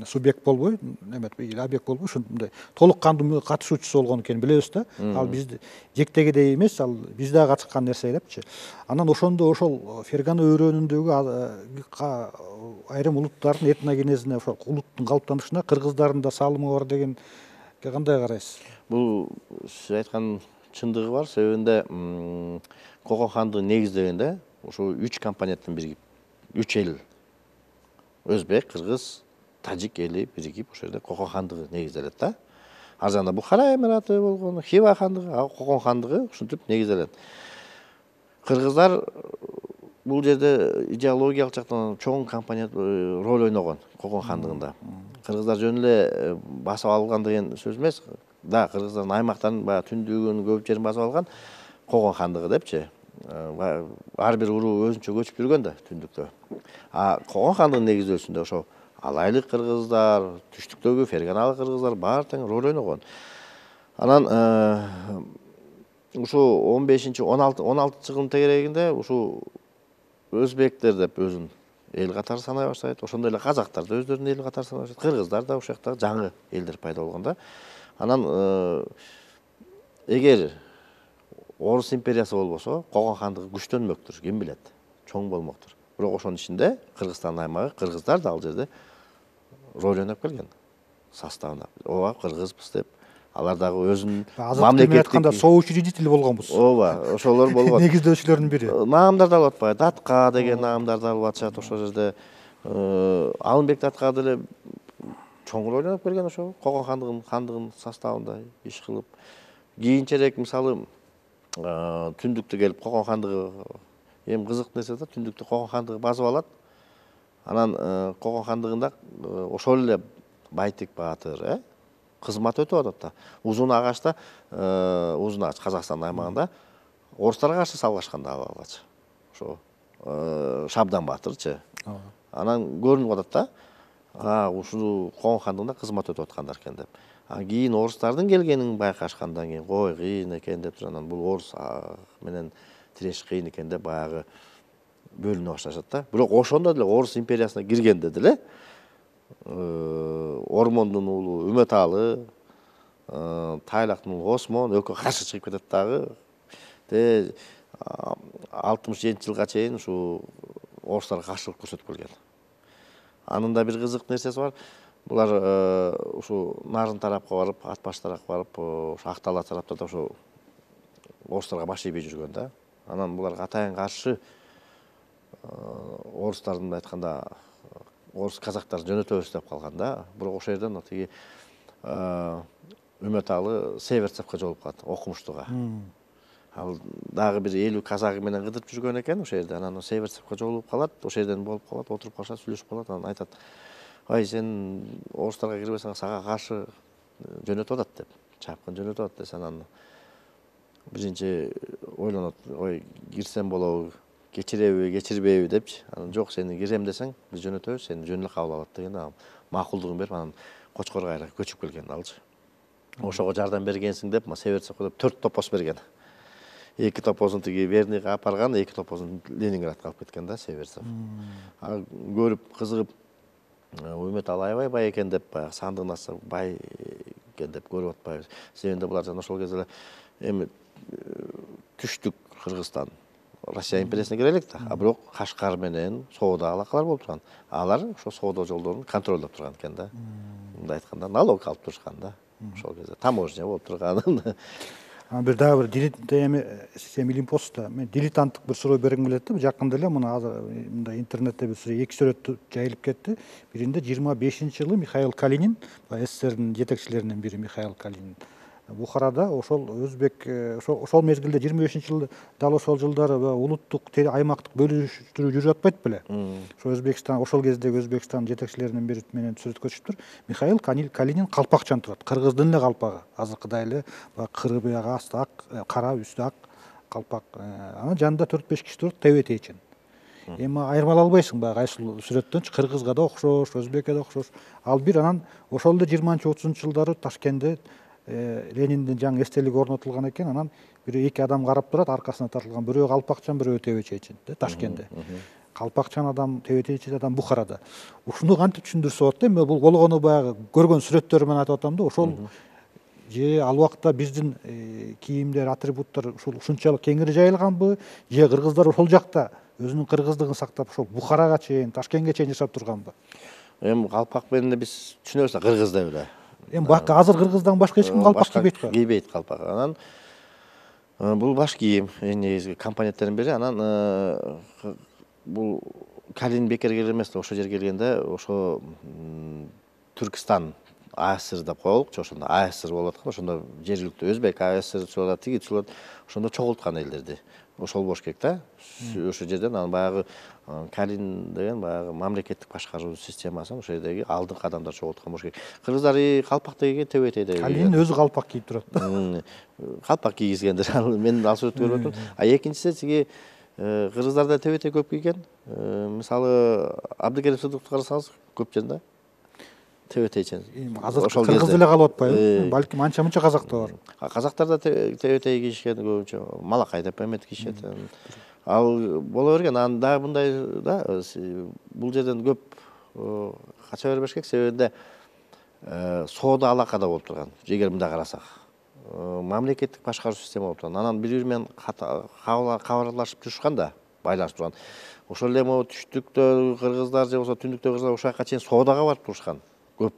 субъект болбой, неметпей, объект болбой, ушундай толук кандуу катышуучусу болгон экенин билебиз да. Ал бизди жектегидей эмес, ал биз дагы катышкан нерсе депчи. Анан ошондо ошол Фергана өрөөнүндөгү айрым улуттардын этногенезине, ошол улуттун калыптанышына кыргыздардын да салымы бар дегенге кандай карайсыз? Бул сиз айткан чындыгы бар. Себебинде Кокон хандыгын негиздегенде ошо 3 компоненттен биригип, 3 эл өзбек, кыргыз, тажик эли биригип ошол жерде Кокон хандыгы негизделет да. Ар жагында Бухара эмираты болгон, Хива хандыгы, Кокон хандыгы ушинтип негизделет. Кыргыздар бул жерде идеологиялык жактан чоң компонент роль ойногон Кокон хандыгында. Кыргыздар жөн эле басып алган деген сөз эмес. Да, кыргыздардын аймактарын баягы түндүгүн көп жерин басып алган Кокон хандыгы депчи. Ар бир уруу өзүнчө көчүп жүргөн да түндүктө. Кокон хандыгын негизделүүсүндө ошо алайлык кыргыздар, түштүктөгү ферганалык кыргыздар баары тең роль ойногон. Анан ушу 15-16 жылдын тегерегинде ушу өзбектер деп өзүн эл катары санай баштайт. Ошондой эле казактар да өздөрүнүн эл катары санай баштайт. Кыргыздар да ошол жакта жаңы элдер пайда болгон да. Анан эгер Орус империясы болбосо, Кокон хандыгы күчтөнмөктүр, ким билет, чоң болмоктур. Бирок ошонун ичинде Кыргызстан аймагы, кыргыздар да ал жерде роль ойноп келген составында. Ооба, кыргызбыз деп, алар дагы өзүнүн мамлекеттик айтканда соучредитель болгонбуз. Ооба, ошолор болгон. Негиздөөчүлөрдүн бири. Наамдар да алып атпайбы? Датка деген наамдарды алып атышат ошол жерде. Алымбек Датка деле чоң роль ойноп келген ошо Кокон хандыгынын составында иш кылып. Кийинчерээк мисалы түндүктө келип Кокон хандыгы эми кызык нерсе да, түндүктө Кокон хандыгы басып алат. Анан Кокон хандыгында ошол эле Байтек баатыр кызмат өтүп атат да. Узун Агачта, Узун Агач Казакстан аймагында орустарга каршы салгашкан да алгач. Ошо Шабдан баатырчы. Анан көрүнүп атат да, ушул Кокон хандыгында кызмат өтүп аткандар экен деп. Кийин орустардын келгенин байкашкандан кийин кой кыйын экен деп анан бул орус менен тиреш кыйын экен деп баягы бөлүнө башташат да. Бирок ошондо деле Орус империясына киргенде деле Ормондун уулу Үмөталы, Тайлактын уулу Осмон экөө каршы чыгып кетет дагы. 67-жылга чейин ушу орустарга каршылык көрсөтүп келген. Анын да бир кызык нерсеси бар. Булар ушу Нарын тарапка барып, Ат баш тарапка барып, ушу Актала тараптарда ушу орустарга баш ийбей жүргөн да. Анан буларга атайын каршы орустардын айтканда орус казактарды жөнөтөбүз деп калган да. Бирок ошол жерден тиги Үмөталы Северцевке жолугуп калат, окумуштууга. Ал дагы бир 50 казагы менен кыдырып жүргөн экен ошол жерде. Анан Северцевке жолугуп калат, ошол жерден болуп калат, отуруп калышат, сүйлөшүп калат. Анан айтат: "Ай, сен орустарга кирбесең, сага каршы жөнөтүп атат" деп. Чапкын жөнөтүп атат десе, анан биринчи ойлонот: "Ой, кирсем болобу, кечиреби, кечирбейби" депчи. Анан "Жок, сени кирем десең, биз жөнөтөбүз, сени жөн эле кабыл алат" деген. Анан макулдугун берип, анан Кочкорго кайра көчүп келген алчы. Ошого жардам бергенсиң деп, Северцевке деп 4 топоз берген. 2 топозун тиги Вернийге апарган, 2 топозун Ленинградка алып кеткен да Северцев. Көрүп, кызыгып, Үмөталы аябай бай экен деп, баягы сандыгын ачса бай экен деп көрүп атпайбы. Себебинде булар жана ошол кезде эле эми түштүк Кыргызстан Россия империясына кире элек да. Бирок Кашкар менен соода алакалар болуп турган. Алар ошо соода жолдорун контролдоп турган экен да. Мындай айтканда, налог алып турушкан да. Ошол кезде таможня болуп турган. Бир дагы бир система Илимпоста мен дилетанттык бир суроо бергим келет да. Жакында эле мына азыр мындай интернетте бир суроо, 2 сүрөт жайылып кетти. Биринде 25-жылы Михаил Калинин, СССРдин жетекчилеринен бири Михаил Калинин Бухарада ошол өзбек ошол мезгилде 25-жылы дал ошол жылдары улуттук аймактык бөлүштүрүү жүрүп атпайт беле. Ошо Өзбекстан ошол кездеги Өзбекстан жетекчилеринин бири менен сүрөткө түшүптүр. Михаил Калинин калпакчан турат. Кыргыздын эле калпагы. Азыркыдай эле кыры биягы асты ак, кара үстү ак калпак. Анан жанында 4-5 киши турат, тебетейчен. Эми айырмалай албайсың баягы кайсыл сүрөттөнчү кыргызга да окшош, өзбекке да окшош. Ал бир анан ошол эле 20-30 жылдары Ташкентте Лениндин жаңы эстелиги орнотулган экен. Анан бир эки адам карап турат, аркасына тартылган. Бирөө калпакчан, бирөө тебечейчен Ташкентте. Калпакчан адам, тебечей адам Бухарада. Ушуну кантип түшүндүрсө болот да? Эми бул болгону баягы көргөн сүрөттөрү менен айтып атам да, ошол же ал убакта биздин кийимдер, атрибуттар ушунчалык кеңири жайылганбы, же кыргыздар ошол жакта өзүнүн кыргыздыгын сактап ошол Бухарага чейин, Ташкентке чейин жашап турганбы? Эми калпак менен биз түшүнөбүз да, кыргыз деп эле. Эми азыр кыргыздан башка эч ким калпак кийбейт го. Кийбейт калпак. Анан бул баш кийим негизги компоненттердин бири. Анан бул Калин бекер келген эмес да, ошол жерге келгенде ошо Түркистан АСР деп коелукчу, ошондо АСР болуп аткан, ошондо жергиликтүү өзбек АСР чуулат, тиги чуулат, ошондо чогулткан элдерди. Ошол болуш керек да. Ошол жерден анан баягы Калин деген баягы мамлекеттик башкаруу системасын ошол жердеги алдыңкы адамдар чогулткан болуш керек. Кыргыздар калпак деген тебетей деген. Калин өзү калпак кийип турат да. Калпак кийгизгендер. Мен ал сүрөттү көрүп атам. А экинчиси тиги кыргыздарда тебетей көп кийген. Мисалы Абдыкерим Сыдыктыкты карасаңыз көп жерде тебетейчен. Азыр кыргыз эле калып атпайбы? Балким анча-мынча казак да бар. Казактар да тебетей кийишкен көбүнчө. Малакай деп эметип кийишет. Ал боло берген, анан дагы мындай да, бул жерден көп кача бербеш керек, себебинде соода алакада болуп турган. Эгер мындай карасак, мамлекеттик башкаруу система болуп турган. Анан бири-бири менен кабарлашып жүрүшкөн да, байланышып турган. Ошол эле түштүктө кыргыздар же болбосо түндүктө кыргыздар ошол жака чейин соодага барып турушкан. Көп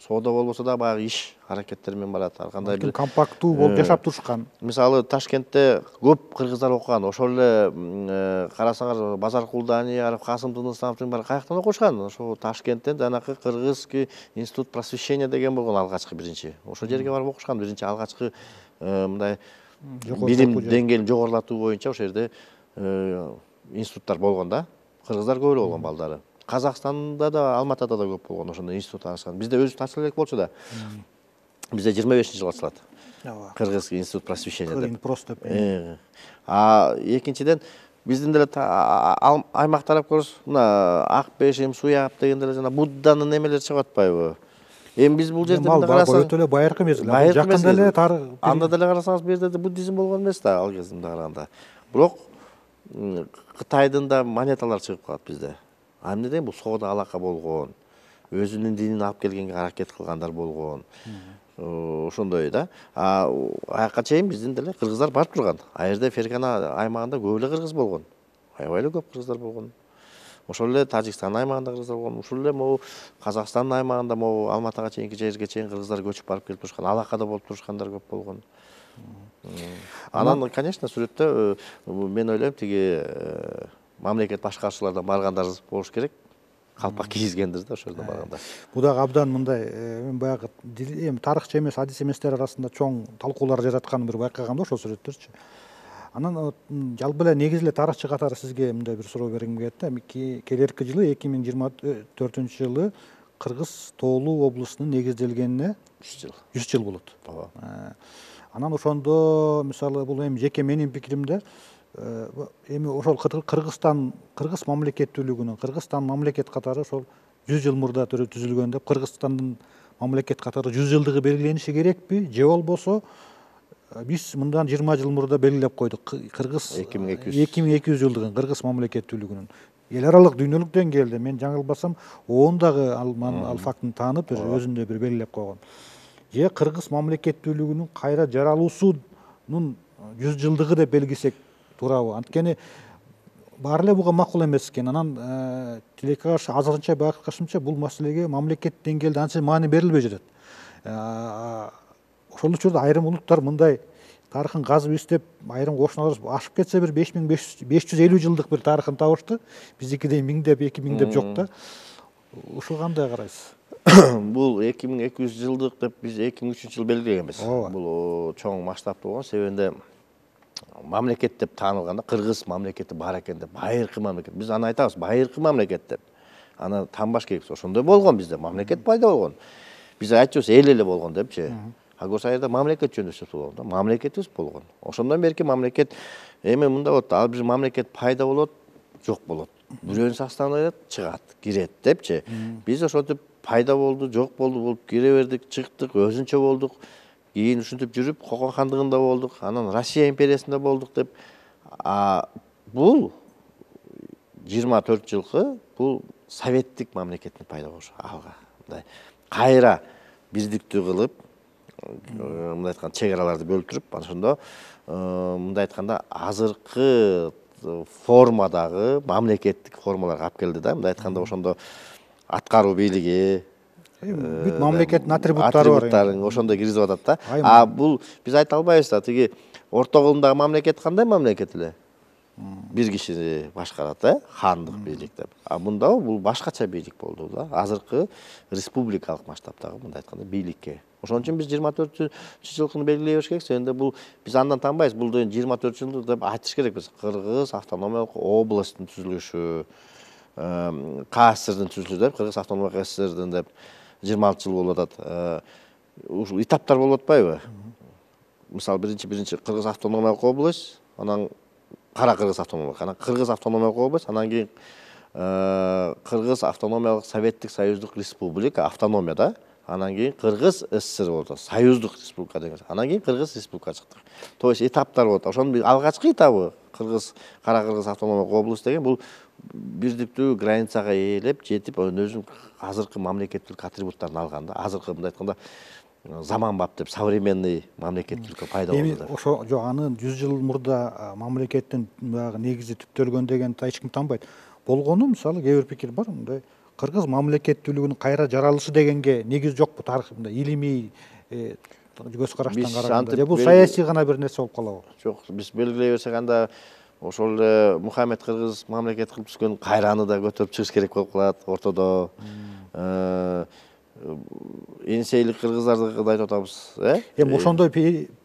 соода болбосо да баягы иш аракеттер менен барат. Ар кандай бир компактуу болуп жашап турушкан. Мисалы Ташкентте көп кыргыздар окуган. Ошол эле карасаңар Базар Кулданияров, Касым Тыныстановдун баары каяктан окушкан? Ошол Ташкенттен жанакы Кыргызский институт просвещения деген болгон алгачкы биринчи. Ошол жерге барып окушкан. Биринчи алгачкы мындай билим деңгээлин жогорулатуу боюнча ошол жерде институттар болгон да. Кыргыздар көп эле болгон балдары. Казакстанда да, Алматада да көп болгон ошондой институт ачкан. Бизде өзү ачыла элек болчу да. Бизде 25-жылы ачылат. Кыргызский институт просвещения деп. Просто. А экинчиден биздин деле аймак тарап көрсөз, мына Акбешим, Суяб деген деле жана Будданын немелери чыгып атпайбы? Эми биз бул жерде мында карасак, өтө эле байыркы эмес. Жакында эле анда деле карасаңыз, бу жерде буддизм болгон эмес да, ал кезинде караганда. Бирок Кытайдын да монеталар чыгып калат бизде. А эмне дейм, бул соода алака болгон, өзүнүн динин алып келгенге аракет кылгандар болгон. Ошондой да. Аяка чейин биздин деле кыргыздар барып турган. А жерде Фергана аймагында көп эле кыргыз болгон. Аябай эле көп кыргыздар болгон. Ошол эле Тажикстан аймагында кыргыздар болгон. Ушул эле могу Казакстандын аймагында могу Алматага чейинки жерге чейин кыргыздар көчүп барып келип турушкан. Алакада болуп турушкандар көп болгон. Анан, конечно, сүрөттө мен ойлойм, тиги мамлекет башкаруучулардан баргандар болуш керек. Калпак кийизгендир да ошол жерде барганда. Бул дагы абдан мындай мен баягы эми тарыхчы эмес, адис эместер арасында чоң талкуулар жаратканын бир байкагам да ошол сүрөттөрчү. Анан жалпы эле негизи эле тарыхчы катары сизге мындай бир суроо бергим келет да. Келерки жылы 2024-жылы Кыргыз Тоолуу облусунун негизделгенине 100 жыл болот. Анан ошондо мисалы бул эми жеке менин пикиримде эми ошол Кыргыз мамлекеттүүлүгүнүн, Кыргызстан мамлекет катары ошол 100 жыл мурда түзүлгөн деп, Кыргызстандын мамлекет катары 100 жылдыгы белгилениши керекпи? Же болбосо биз мындан 20 жыл мурда белгилеп койдук Кыргыз 2200 жылдыгын Кыргыз мамлекеттүүлүгүнүн. Эл аралык дүйнөлүк деңгээлде мен жаңылбасам 10 дагы ал фактын таанып өзүндө бир белгилеп койгон. Же Кыргыз мамлекеттүүлүгүнүн кайра жаралуусунун 100 жылдыгы деп белгисек туурабы? Анткени баары эле буга макул эмес экен. Анан тилекке каршы азырынча байкашымча бул маселеге мамлекет деңгээлде анча маани берилбей жатат. Ошол учурда айрым улуттар мындай тарыхын казып издеп, айрым кошуналар ашып кетсе бир 5550 жылдык бир тарыхын табышты. Биздикидей 1000 деп 2000 деп жок да. Ушуга кандай карайсыз? бул 2200 жылдык деп биз 2003 жыл белгилегенбиз. Ооба. Бул чоң масштабтуу болгон себебинде мамлекет деп таанылганда кыргыз мамлекети бар экен деп, байыркы мамлекет. Биз аны айтабыз, байыркы мамлекет деп. Аны таанбаш керекпиз. Ошондой болгон бизде, мамлекет пайда болгон. Биз айтчубуз эл эле болгон депчи. А Косайырда мамлекет жөнүндө сөз болгон да, мамлекетибиз болгон. Ошондон берки мамлекет эми мында болот, ал бир мамлекет пайда болот, жок болот. Бирөөнүн составына чыгат, кирет депчи. Биз ошентип пайда болду, жок болду болуп кире бердик, чыктык, өзүнчө болдук. Кийин ушинтип жүрүп Кокон хандыгында болдук, анан Россия империясында болдук деп. Бул 24 жылкы бул советтик мамлекеттин пайда болушу алга. Мындай кайра бирдиктүү кылып, мындай айтканда чек араларды бөлтүрүп, ошондо мындай айтканда азыркы формадагы мамлекеттик формаларга алып келди да. Мындай айтканда ошондо аткаруу бийлиги, бүт мамлекеттин атрибуттары бар. Ошондой киргизип атат да. Бул биз айта албайбыз да, тиги орто кылымдагы мамлекет кандай мамлекет эле? Бир киши башкарат, хандык бийлик деп. Мында бул башкача бийлик болду да. Азыркы республикалык масштабтагы мындай айтканда бийликке. Ошон үчүн биз 24 жылкыны белгилей бериш керек. Себебинде бул биз андан танбайбыз. Бул 24 жылдык деп айтыш керекпиз. Кыргыз автономиялык областтын түзүлүшү, КСРдин түзүлүшү деп, Кыргыз автономиялык СССРдин деп 26 жыл болуп атат. Ушул этаптар болуп атпайбы? Мисалы биринчи Кыргыз автономиялык область, анан Кара Кыргыз автономиялык, анан Кыргыз автономиялык область, анан кийин Кыргыз автономиялык советтик союздук республика, автономия да. Анан кийин Кыргыз СССР болду, союздук республика деген. Анан кийин Кыргыз республика чыкты. То есть этаптар болот. Ошонун алгачкы этабы Кара Кыргыз автономиялык область деген бул бирдиктүү границага ээлеп, жетип, өзүнүн азыркы мамлекеттик атрибуттарын алган да. Азыркы мындай айтканда заманбап деп, современный мамлекеттүүлүккө пайда болду деп. Ошо жок, анын 100 жыл мурда мамлекеттин баягы негизи түптөлгөн деген эч ким танбайт. Болгону мисалы кээ бир пикир бар, мындай кыргыз мамлекеттүүлүгүнүн кайра жаралышы дегенге негиз жокпу тарыхында, илимий көз караштан караганда. Же бул саясий гана бир нерсе болуп калабы? Жок, биз белгилей берсек анда ошол эле Мухаммед кыргыз мамлекет кылып түшкөн кайраны да көтөрүп чыгыш керек болуп калат ортодо. Энисейлик кыргыздарды айтып атабыз, Эми ошондой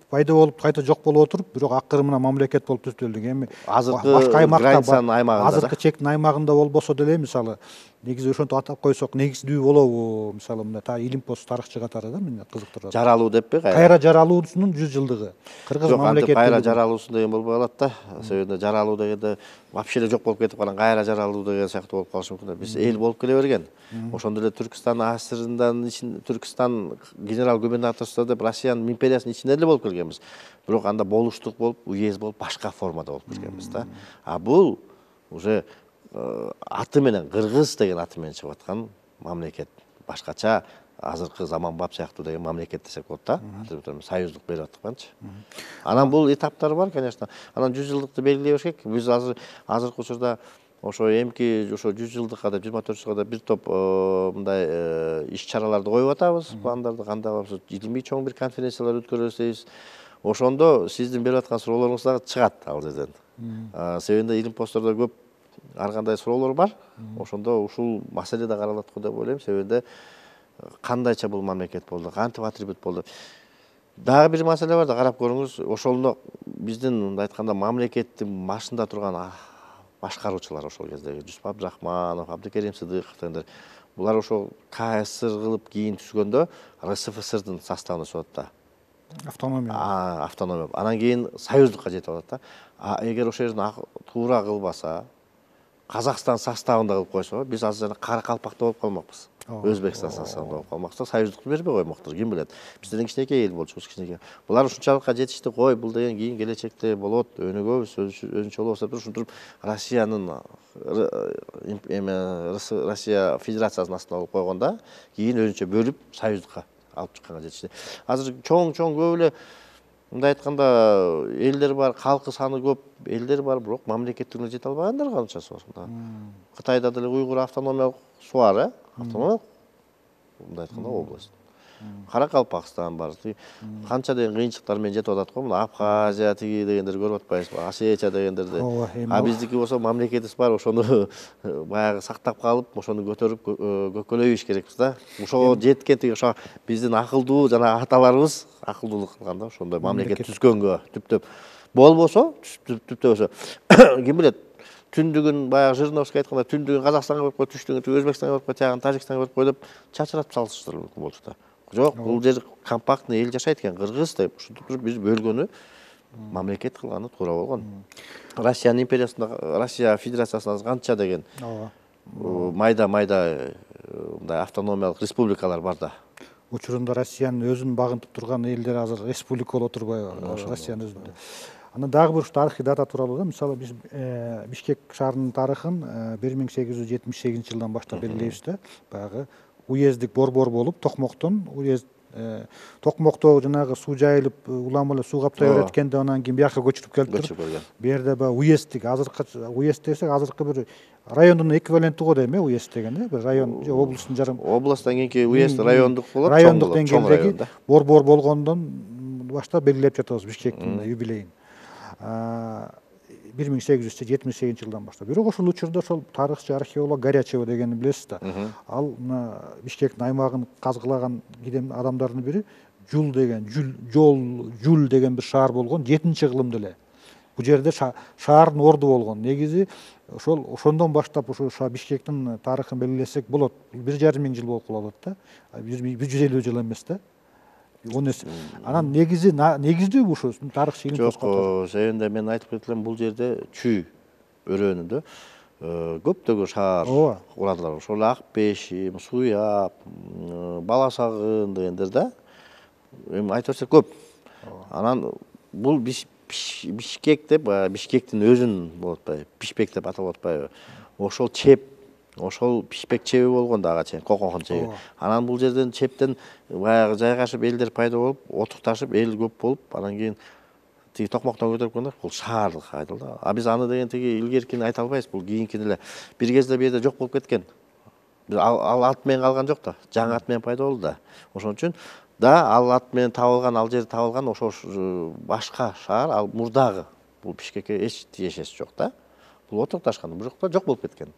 пайда болуп кайта жок болуп отуруп, бирок акыры мамлекет болуп түзүлдүк. Эми азыркы границанын аймагында, азыркы чектин аймагында болбосо деле, мисалы негизи ошентип атап койсок негиздүү болобу? Мисалы мына та Илимпоз тарыхчы катары да мени кызыктырат. Жаралуу деппи? Кайра жаралуусунун 100 жылдыгы. Кыргыз мамлекети кайра жаралуусун деген болбой калат да. Себебинде жаралуу дегенде вообще эле жок болуп кетип калган, кайра жаралуу деген сыяктуу болуп калышы мүмкүн. Биз эл болуп келе берген. Ошондо эле Түркистан АСРындан Түркистан генерал губернаторство деп Россиянын империясынын ичинде эле болуп келгенбиз. Бирок анда болуштук болуп, уезд болуп, башка формада болуп келгенбиз да. Бул уже аты менен кыргыз деген аты менен чыгып аткан мамлекет, башкача азыркы заманбап сыяктуу деген мамлекет десек болот да. Союздук берип атканчы. Анан бул этаптары бар, конечно. Анан 100 жылдыкты белгилей бериш керек. Биз азыркы учурда ошо эмки ошо 100 жылдыкка да 24 жылга да бир топ мындай иш-чараларды коюп атабыз, пландарды кандап, илимий чоң бир конференциялар өткөрөбүз дейбиз. Ошондо сиздин берип аткан суроолоруңуз дагы чыгат ал жерден. Себебинде Илимпоздордо көп ар кандай суроолор бар. Ошондо ушул маселе да каралат го деп ойлойм. Себебинде кандайча бул мамлекет болду, кантип атрибут болду. Дагы бир маселе бар да, карап көрүңүз. Ошондо биздин мындай айтканда мамлекеттин башында турган башкаруучулар ошол кездеги Жусуп Абдрахманов, Абдыкерим Сыдыков булар ошо КСР кылып кийин түшкөндө РСФСРдын составына түшүп атат да. Автономия. Автономия. Анан кийин союздукка жетип атат да. Эгер ошол жерден туура кылбаса, Казакстан составында кылып койсо, биз азыр Кара Калпакта болуп калмакпыз. Өзбекстан составында болуп калмакпыз. Союздукту бербей коймоктур, ким билет. Бизден кичинекей эл болчубуз, кичинекей. Булар ушунчалыкка жетишти, кой, бул деген кийин келечекте болот, өнүгөбүз, өзүнчө болобуз деп ушинтип Россиянын Россия Федерациясынын астына алып койгондо, кийин өзүнчө бөлүп союздукка алып чыкканга жетишти. Азыр чоң көп эле мындай айтканда элдер бар, калкы саны көп элдер бар, бирок мамлекеттигине жете албагандар канчасы бар. Кытайда деле уйгур автономиялык су бар, автономиялык мындай айтканда область. Каракалпакстан бар. Канча деген кыйынчылыктар менен жетип атат го. Мына Абхазия тиги дегендерди көрүп атпайсызбы? Осетия дегендерди. А биздики болсо мамлекетибиз бар, ошону баягы сактап калып, ошону көтөрүп көкөлөйбүш керекпиз да. Ошого жеткен тиги ошо биздин акылдуу жана аталарыбыз акылдуулук кылган да, ошондой мамлекет түзгөнгө түптөп. Болбосо, түптөбөсө ким билет? Түндүгүн баягы Жириновский айткандай, түндүгүн Казакстанга барып кой, түштүгүн Өзбекстанга барып кой, тагын Тажикстанга барып кой деп чачырап салыштырыр мүмкүн болчу да. Жок, бул жер компактный эл жашайт экен, кыргыз деп ушинтип туруп биз бөлгөнү мамлекет кылганы туура болгон. Россиянын империясында, Россия Федерациясында канча деген майда мындай автономиялык республикалар бар да. Учурунда Россиянын өзүн багынтып турган элдер азыр республика болуп турбайбы, Россиянын өзүндө. Анан дагы бир тарыхый дата тууралуу да, мисалы биз Бишкек шаарынын тарыхын 1878 жылдан баштап белгилейбиз да. Баягы уездик борбор болуп, Токмоктон уезд Токмокто жанагы суу жайылып, улам эле суу каптай берет экенде, анан кийин бияка көчүрүп келиптир. Бу жерде баягы уездтик, азыркы уезд десек, азыркы бир райондун эквиваленти го дейм, уезд деген, бир район, же облустун жарым. Областтан кийинки уезд райондук болот, райондук деңгээлдеги борбор болгондон баштап белгилеп жатабыз Бишкектин юбилейин. 1878 жылдан баштап. Бирок ошол учурда ошол тарыхчы археолог Горячева дегенди билесиз да. Ал Бишкектин аймагын казгылаган кидем адамдардын бири Жул деген, Жул деген бир шаар болгон, 7-кылымда эле. Бул жерде шаардын орду болгон. Негизи ошондон баштап ошо Бишкектин тарыхын белгилесек болот. 1,5 миң жыл болуп калат да. 150 жыл эмес да. Анан негиздүүбү ошо тарыхчы илим козготкон. Жок, себебинде мен айтып кеткем, бул жерде Чүй өрөөнүндө көптөгөн шаар курадылар. Ошол Ак Бешим, Суяп, Бала Сагын дегендер да. Эми айтып берсек көп. Анан бул Бишкек деп, Бишкектин өзүн болуп атпайбы, Бишбек деп аталып атпайбы. Ошол чеп, ошол Бишбек чеби болгон дагы чейин, Кокохон чеби. Анан бул жерден чептен баягы жайгашып элдер пайда болуп, отукташып, эл көп болуп, анан кийин тиги Токмоктон көтөрүп келгенде бул шаардык айтылды. А биз аны деген тиги илгеркини айта албайбыз, бул кийинкини эле. Бир кезде бу жерде жок болуп кеткен. Ал ат менен калган жок да, жаңы ат менен пайда болду да. Ошон үчүн да ал ат менен табылган, ал жерде табылган ошо башка шаар, ал мурдагы бул Бишкекке эч тиешеси жок да. Бул отукташкан, бирок жок болуп кеткен.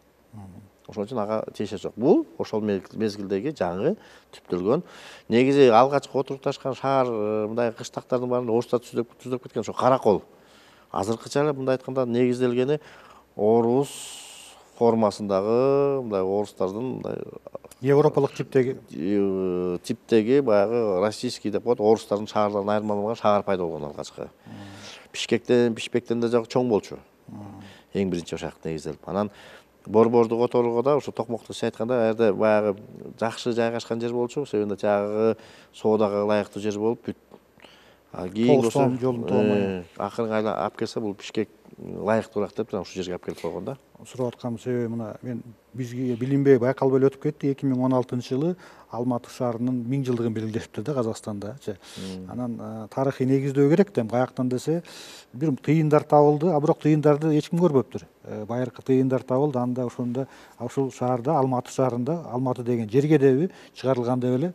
Ошон үчүн ага тиешеси жок. Бул ошол мезгилдеги жаңы түптөлгөн. Негизи алгачкы отукташкан шаар мындай кыштактардын баарында орустар түзүп кеткен ошо Каракол. Азыркыча эле мындай айтканда негизделгени орус формасындагы мындай орустардын мындай европалык типтеги баягы российский деп коет, орустардын шаарларынан айырмаланган шаар пайда болгон алгачкы. Бишбектен да чоң болчу. Эң биринчи ошол жак негизделип. Анан борборду которууга да ошо Токмокто сиз айткандай, аерде баягы жакшы жайгашкан жер болчу, себебинде жагы соодага ылайыктуу жер болуп бүт. Кийин ошо акырын алып келсе бул Бишкек ылайыктуураак деп ушул жерге алып келип койгон да. Сурап атканын себеби мына мен бизге билинбей байкалбай өтүп кетти. 2016-жылы Алматы шаарынын 1000 жылдыгын белгилешиптир да Казакстандачы. Анан тарыхый негиздөө керек да, каяктан десе, бир тыйындар табылды, а бирок тыйындарды эч ким көрбөптүр. Байыркы тыйындар табылды, анда ошондо ушул шаарда, Алматы шаарында, Алматы деген жерге деби чыгарылган деп эле.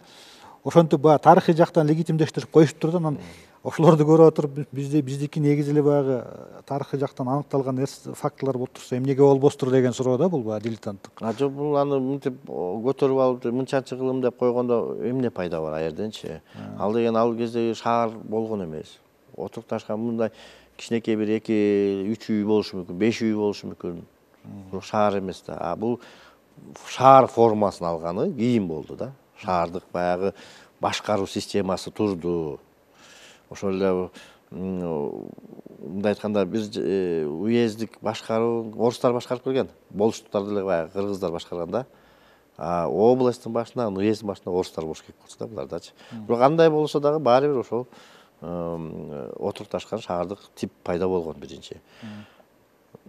Ошентип баягы тарыхый жактан легитимдештирип коюшуптур да. Анан ошолорду көрүп отуруп биздики негизи эле баягы тарыхый жактан аныкталган фактылар болуп турса, эмнеге болбостур деген суроо да, бул баягы дилетанттык. Жок, бул аны мынтип көтөрүп алып, мынчанчы кылым деп койгондо эмне пайда бар аерденчи? Ал деген ал кезде шаар болгон эмес. Отукташкан мындай кичинекей бир 2-3 үй болушу мүмкүн, 5 үй болушу мүмкүн. Бирок шаар эмес да. А бул шаар формасын алганы кийин болду да. Шаардык баягы башкаруу системасы турду. Ошол эле мындай айтканда бир уездик башкаруу орустар башкарып келген. Болуштуктар деле баягы кыргыздар башкарган да. А областтын башында, уездин башында орустар болуш керек болчу да булардачы. Бирок андай болсо дагы баары бир ошол отукташкан шаардык тип пайда болгон биринчи.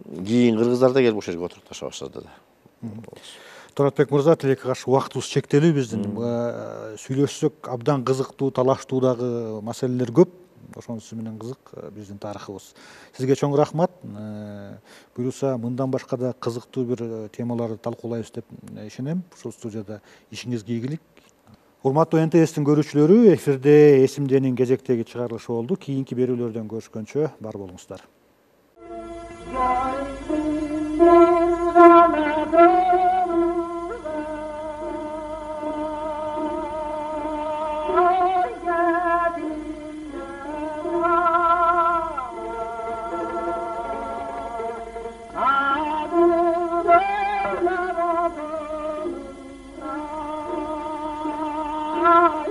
Кийин кыргыздар да келип ошол жерге отукташа баштады да. Туратбек мырза, тилекке каршы убактыбыз чектелүү биздин. Сүйлөшсөк абдан кызыктуу, талаштуу дагы маселелер көп. Ошонусу менен кызык биздин тарыхыбыз. Сизге чоң рахмат. Буюрса, мындан башка да кызыктуу бир темаларды талкуулайбыз деп ишенем. Ушул студияда ишиңизге ийгилик. Урматтуу НТС'тин көрүүчүлөрү, эфирде эсимденин кезектеги чыгарылышы болду. Кийинки берүүлөрдөн көрүшкөнчө бар болуңуздар. Ah